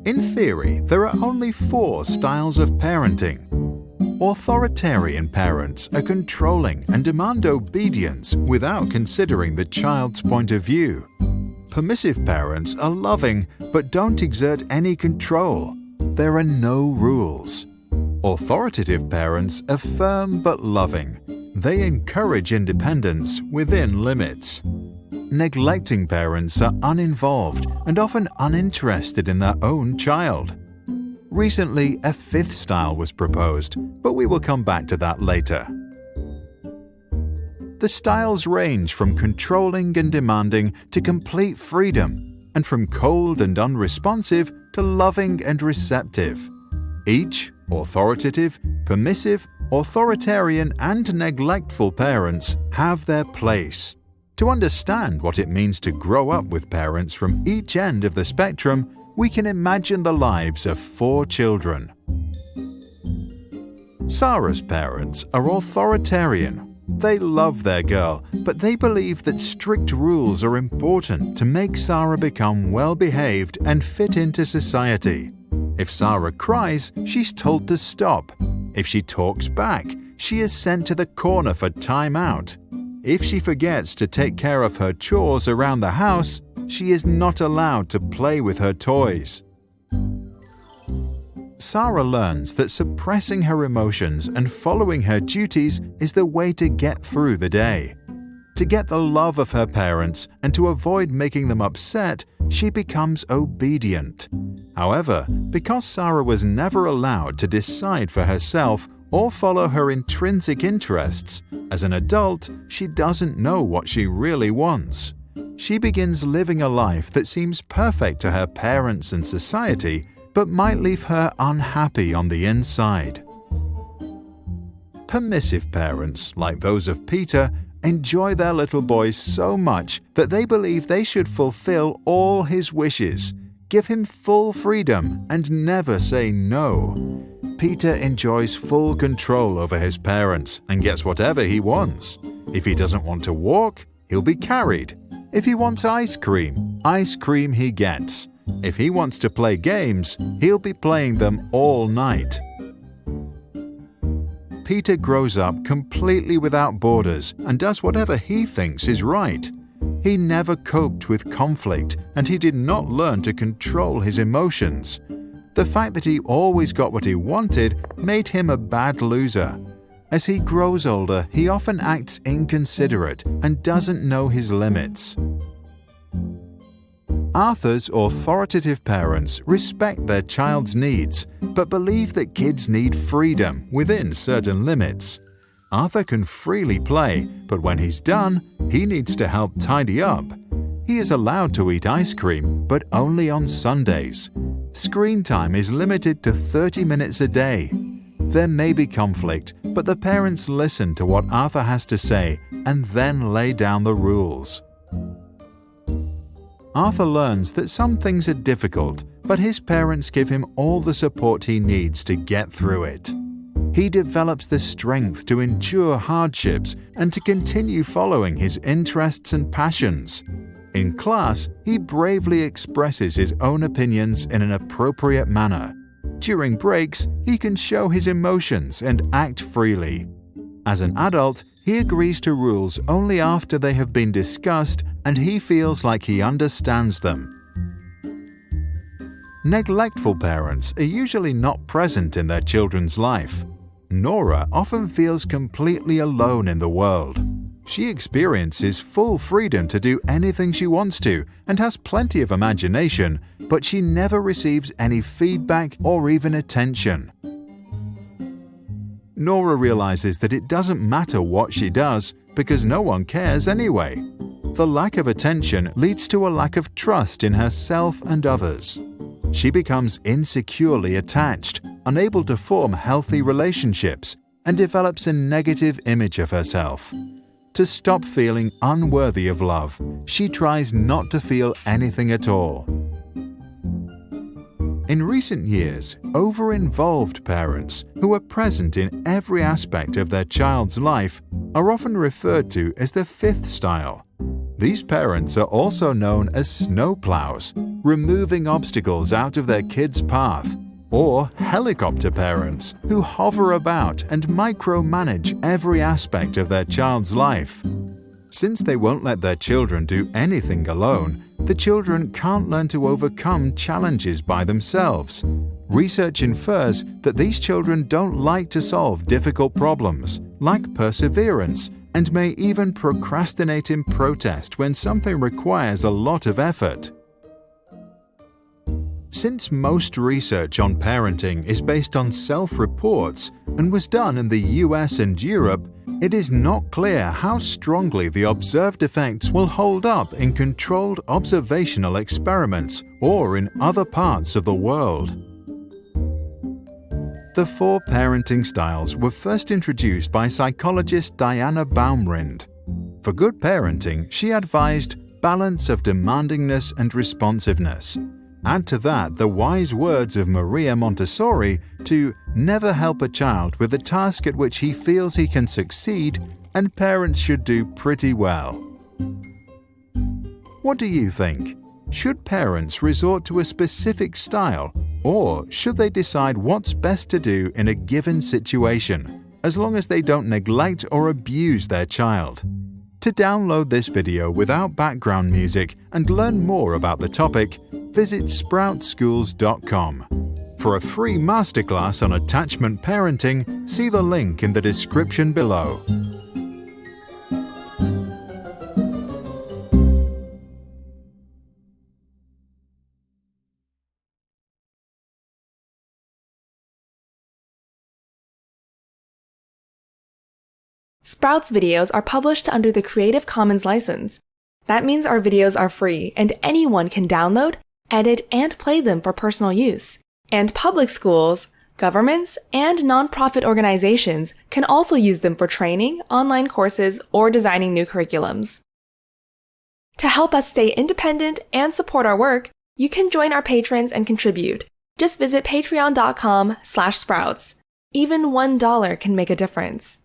In theory, there are only 4 styles of parenting. Authoritarian parents are controlling and demand obedience without considering the child's point of view. Permissive parents are loving but don't exert any control. There are no rules. Authoritative parents are firm but loving. They encourage independence within limits. Neglecting parents are uninvolved and often uninterested in their own child. Recently, a 5th style was proposed, but we will come back to that later. The styles range from controlling and demanding to complete freedom, and from cold and unresponsive to loving and receptive. Each authoritative, permissive, authoritarian, and neglectful parents have their place. To understand what it means to grow up with parents from each end of the spectrum, we can imagine the lives of 4 children. Sarah's parents are authoritarian. They love their girl, but they believe that strict rules are important to make Sarah become well-behaved and fit into society. If Sarah cries, she's told to stop. If she talks back, she is sent to the corner for time out. If she forgets to take care of her chores around the house, she is not allowed to play with her toys. Sarah learns that suppressing her emotions and following her duties is the way to get through the day. To get the love of her parents and to avoid making them upset, she becomes obedient. However, because Sarah was never allowed to decide for herself or follow her intrinsic interests, as an adult, she doesn't know what she really wants. She begins living a life that seems perfect to her parents and society, but might leave her unhappy on the inside. Permissive parents, like those of Peter, enjoy their little boy so much that they believe they should fulfill all his wishes, give him full freedom, and never say no. Peter enjoys full control over his parents and gets whatever he wants. If he doesn't want to walk, he'll be carried. If he wants ice cream he gets. If he wants to play games, he'll be playing them all night. Peter grows up completely without borders and does whatever he thinks is right. He never coped with conflict, and he did not learn to control his emotions. The fact that he always got what he wanted made him a bad loser. As he grows older, he often acts inconsiderate and doesn't know his limits. Arthur's authoritative parents respect their child's needs, but believe that kids need freedom within certain limits. Arthur can freely play, but when he's done, he needs to help tidy up. He is allowed to eat ice cream, but only on Sundays. Screen time is limited to 30 minutes a day. There may be conflict, but the parents listen to what Arthur has to say and then lay down the rules. Arthur learns that some things are difficult, but his parents give him all the support he needs to get through it. He develops the strength to endure hardships and to continue following his interests and passions. In class, he bravely expresses his own opinions in an appropriate manner. During breaks, he can show his emotions and act freely. As an adult, he agrees to rules only after they have been discussed and he feels like he understands them. Neglectful parents are usually not present in their children's life. Nora often feels completely alone in the world. She experiences full freedom to do anything she wants to and has plenty of imagination, but she never receives any feedback or even attention. Nora realizes that it doesn't matter what she does because no one cares anyway. The lack of attention leads to a lack of trust in herself and others. She becomes insecurely attached, unable to form healthy relationships, and develops a negative image of herself. To stop feeling unworthy of love, she tries not to feel anything at all. In recent years, over-involved parents who are present in every aspect of their child's life are often referred to as the 5th style. These parents are also known as snowplows, removing obstacles out of their kids' path, or helicopter parents who hover about and micromanage every aspect of their child's life. Since they won't let their children do anything alone, the children can't learn to overcome challenges by themselves. Research infers that these children don't like to solve difficult problems, lack perseverance, and may even procrastinate in protest when something requires a lot of effort. Since most research on parenting is based on self-reports and was done in the US and Europe, it is not clear how strongly the observed effects will hold up in controlled observational experiments or in other parts of the world. The 4 parenting styles were first introduced by psychologist Diana Baumrind. For good parenting, she advised balance of demandingness and responsiveness. Add to that the wise words of Maria Montessori to never help a child with a task at which he feels he can succeed, and parents should do pretty well. What do you think? Should parents resort to a specific style, or should they decide what's best to do in a given situation, as long as they don't neglect or abuse their child? To download this video without background music and learn more about the topic, visit sproutsschools.com. For a free masterclass on attachment parenting, see the link in the description below. Sprouts videos are published under the Creative Commons license. That means our videos are free and anyone can download, edit, and play them for personal use. And public schools, governments, and nonprofit organizations can also use them for training, online courses, or designing new curriculums. To help us stay independent and support our work, you can join our patrons and contribute. Just visit patreon.com/sprouts. Even $1 can make a difference.